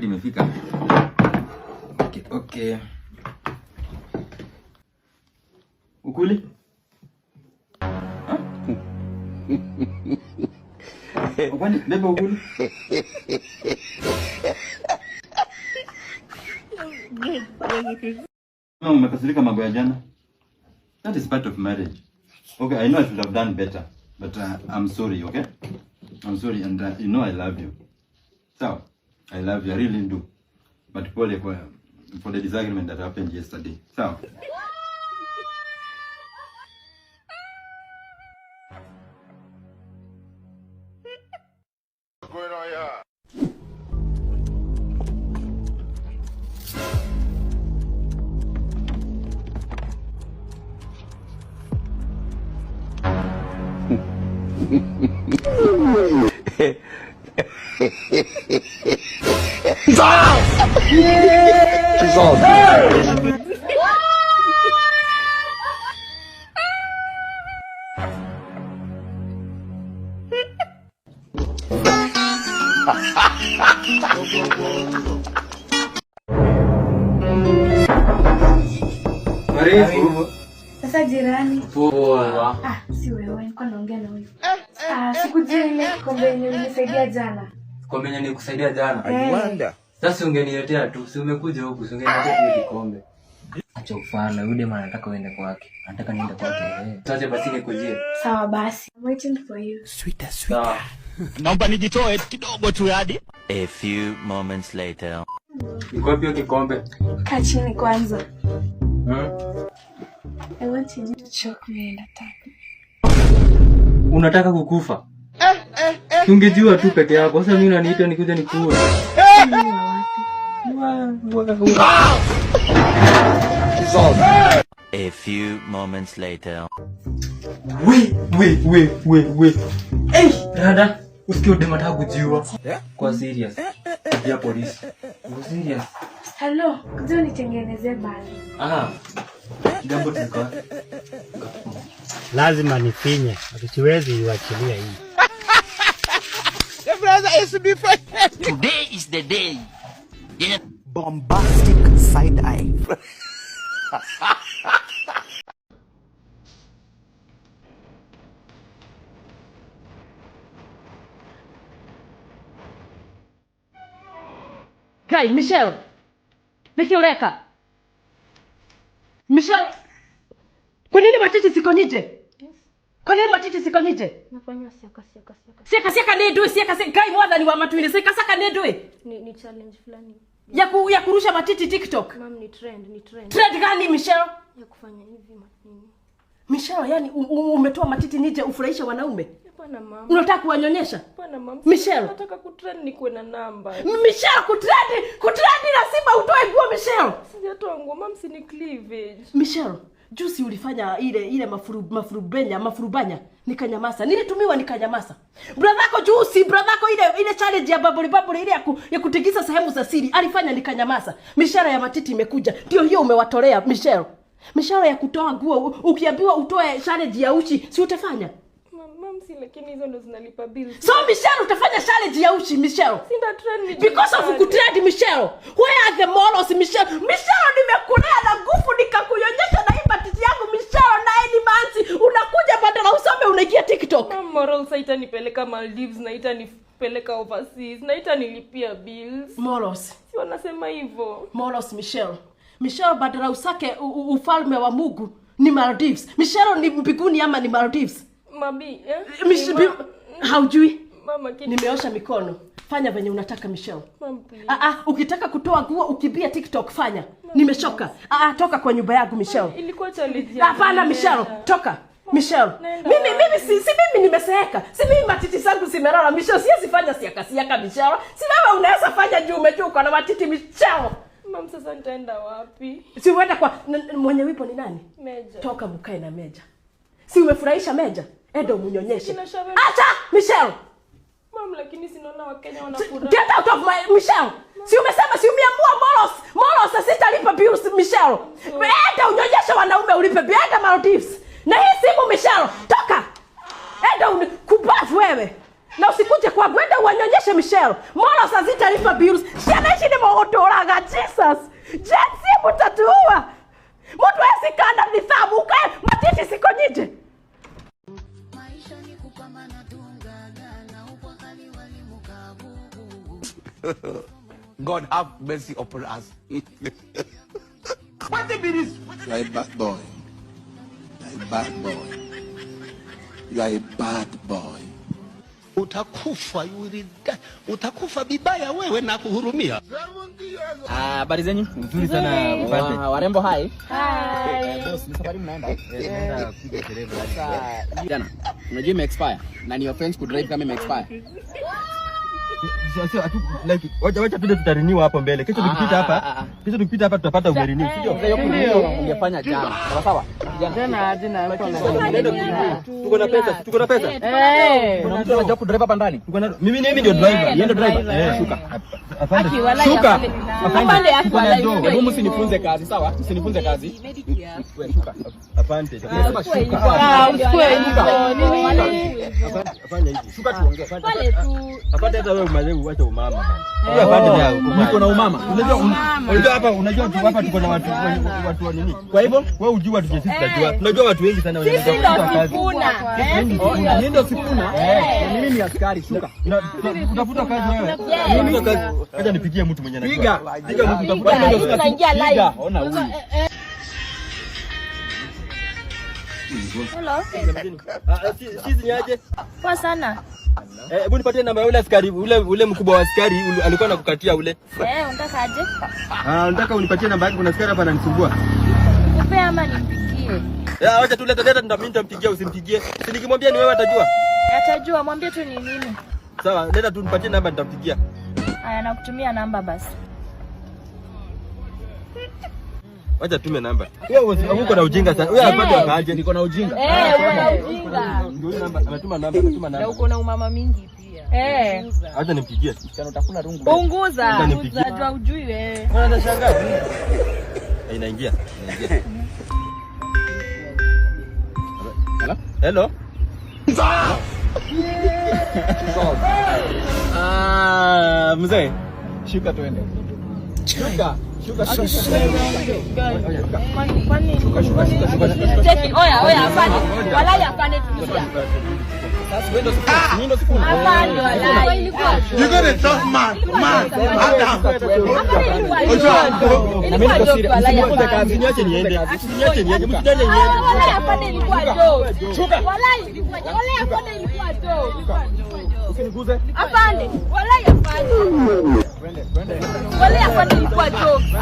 chakula imefika. Okay. Ukuli? Kwani beba ukuli? Mama umekasirika mambo ya jana? That is part of marriage. Okay, I know I should have done better, but I'm sorry, okay? I'm sorry, and you know I love you. So, I love you, I really do. But for the disagreement that happened yesterday. So. What's going on here? Sasa jirani. Poa. Si wewe, nilikuwa naongea na huyu. Sikujua ile kombe yenye ulinisaidia jana. Kombe yenye nilikusaidia jana. Aliwanda. Sasa ungeniletea tu, si umekuja huku, si ungeniletea hiyo kombe. Acha ufala, yule mwana anataka uende kwake. Anataka niende kwake. Sasa basi nikujie. Sawa basi. I'm waiting for you. Sweeter. Naomba nijitoe kidogo tu hadi. A few moments later. Niko wapi kikombe? Kaa chini kwanza. I want you to choke me and attack. Unataka kukufa? Ungejua tu peke yako. Sasa mimi unaniita nikuja nikuue. A few moments later. We. Hey, dada, usikio dema nataka kujiua. Kwa serious. Ya polisi. Kwa serious. Hello, kuja nitengenezee bali. Jambo tuko. Lazima nifinye, siwezi iwachilia hii. The brother is different. Today is the day. Bombastic side eye. Kai, Michelle. Nikioleka. Michelle. Kwa nini matiti siko nje? Yes. Kwa nini matiti siko nje? Nafanya Siaka nedwe, Kai mwadha ni wa matuini. Saka nedwe. Ni challenge fulani. Ya kurusha matiti TikTok. Mom, ni trend. Trend gani Michelle? Ya kufanya hivi matini. Michelle, yani umetoa matiti nje ufurahisha wanaume? Hapana mama. Unataka kuwanyonyesha? Hapana mama. Michelle, nataka kutrend nikuwe na namba. Michelle, kutrend lazima utoe nguo Michelle. Sijatoa nguo mama, si ni cleavage. Michelle, juzi ulifanya ile mafurubanya nikanyamasa. Nilitumiwa nikanyamasa. Brother yako ile challenge ya bubble ile ya kutikisa sehemu za siri alifanya nikanyamasa. Michelle ya matiti imekuja. Ndio hiyo umewatolea Michelle. Michelle ya kutoa nguo ukiambiwa utoe challenge ya uchi, si utafanya? Mama, si lakini hizo ndo zinalipa bills. So Michelle utafanya challenge ya uchi Michelle. Sinda trend Because of kutrend Michelle. Where are the morals Michelle? Michelle nimekulea na nguvu nikakuonyesha na hii matiti yangu Michelle na any manzi unakuja badala usome unaingia TikTok. Mama, morals itanipeleka Maldives na itanipeleka overseas na itanilipia bills. Morals. Si wanasema hivyo. Morals Michelle badala usake ufalme wa Mungu ni Maldives. Michelle ni mbinguni ama ni Maldives? Mabi, haujui? Mama, nimeosha mikono. Fanya venye unataka Michelle. Mama, please. Ukitaka kutoa nguo ukibia TikTok fanya. Nimechoka. Toka kwa nyumba yangu Michelle. Ilikuwa challenge. Hapana Michelle, toka. Michelle. Mimi nimeseeka. Si mimi matiti zangu zimelala Michelle. Siwezi fanya siaka Michelle. Si wewe unaweza fanya juu umechoka na matiti Michelle. Mama, sasa nitaenda wapi? Si uenda kwa mwenye wipo ni nani? Meja. Toka mkae na Meja. Si umefurahisha Meja? Endo munyonyeshe. Acha Michelle. Mama, lakini sinaona Wakenya wanafurahi. Get out of my Michelle. Si umesema si umeamua Moros sitalipa bills Michelle. Enda unyonyeshe wanaume ulipe biada Maldives. Na hii simu Michelle, toka. Enda kubafu wewe. Na usikuje kwa gwenda uanyonyeshe Michelle. Mbona sasa zitalipa bills? Shanaishi ni motoraga Jesus. Jensi mtatuua. Mtu asikana nithamu ukae matiti siko nyije. God have mercy upon us. What the this? You are a bad boy. You are a bad boy. You are a bad boy. Utakufa, utakufa bibaya wewe na kuhurumia. Habari zenyu? Nzuri sana upande. Warembo hai. Hi. Boss, ni safari mnaenda? Naenda kupiga dereva. Jana. Unajua ime expire. Na ni offense ku drive kama ime expire. Sio like wacha tuende tutariniwa hapo mbele. Kesho tukipita hapa. Kesho tukipita hapa tutapata umerenew, sio? Ndio ungefanya jana. Sawa? Jana Tuko na pesa, tuko na pesa. Kuna mtu anajua ku drive hapa ndani. Tuko na mimi ndio driver. Yeye ndio driver. Shuka. Afande. Shuka. Afande yako wala. Hebu msinifunze kazi, sawa? Msinifunze kazi. Wewe shuka. Afande. Nasema shuka. Usikue hivyo. Nini? Afanye hivi. Shuka tuongee. Pale tu. Afande hata wewe mzee uache umama bana. Hiyo afande ndio. Niko na umama. Unajua hapa hapa tuko na watu wa nini? Kwa hivyo wewe ujua tuje sisi tunajua. Tunajua watu wengi sana wanataka kufanya kazi. Mimi ndio sifuna. Mimi ni askari shuka. Utafuta kazi wewe. Mimi ndo kazi. Acha nipigie mtu mwenye anajua. Piga mtu utafuta kazi. Unaingia live. Ona huyu. Hello. Sisi ni aje? Poa sana. Hebu nipatie namba ya ule askari, ule mkubwa wa askari alikuwa anakukatia ule. Unataka aje? Nataka unipatie namba yake, kuna askari hapa ananisumbua. Nikupe ama nimpigie? Acha tu leta mimi nitampigia, usimpigie. Si nikimwambia ni wewe atajua. Atajua, mwambie tu ni nini. Sawa, leta tu nipatie namba nitampigia. Haya, nakutumia namba basi. Wacha tume namba. Wewe uko na ujinga sana. Wewe hapata kaaje? Niko na ujinga. Uko na ujinga. Ndio namba, anatuma namba. Na uko na umama mingi pia. Acha nimpigie. Kana utafuna rungu. Punguza. Unajua ujui wewe. Mbona nashangaa? Inaingia. Hello? Mzee. Shuka tuende. Shuka. Kwani? Cheki, oya, afande. Walai afande tulisia. Afande walai. You got a tough man. Na mimi niko serious. Msifunze kazi, niache niende. Msitende niende. Walai afande ilikuwa joke. Walai afande ilikuwa joke. Usiniguze. Afande, walai afande. Walai afande ilikuwa joke.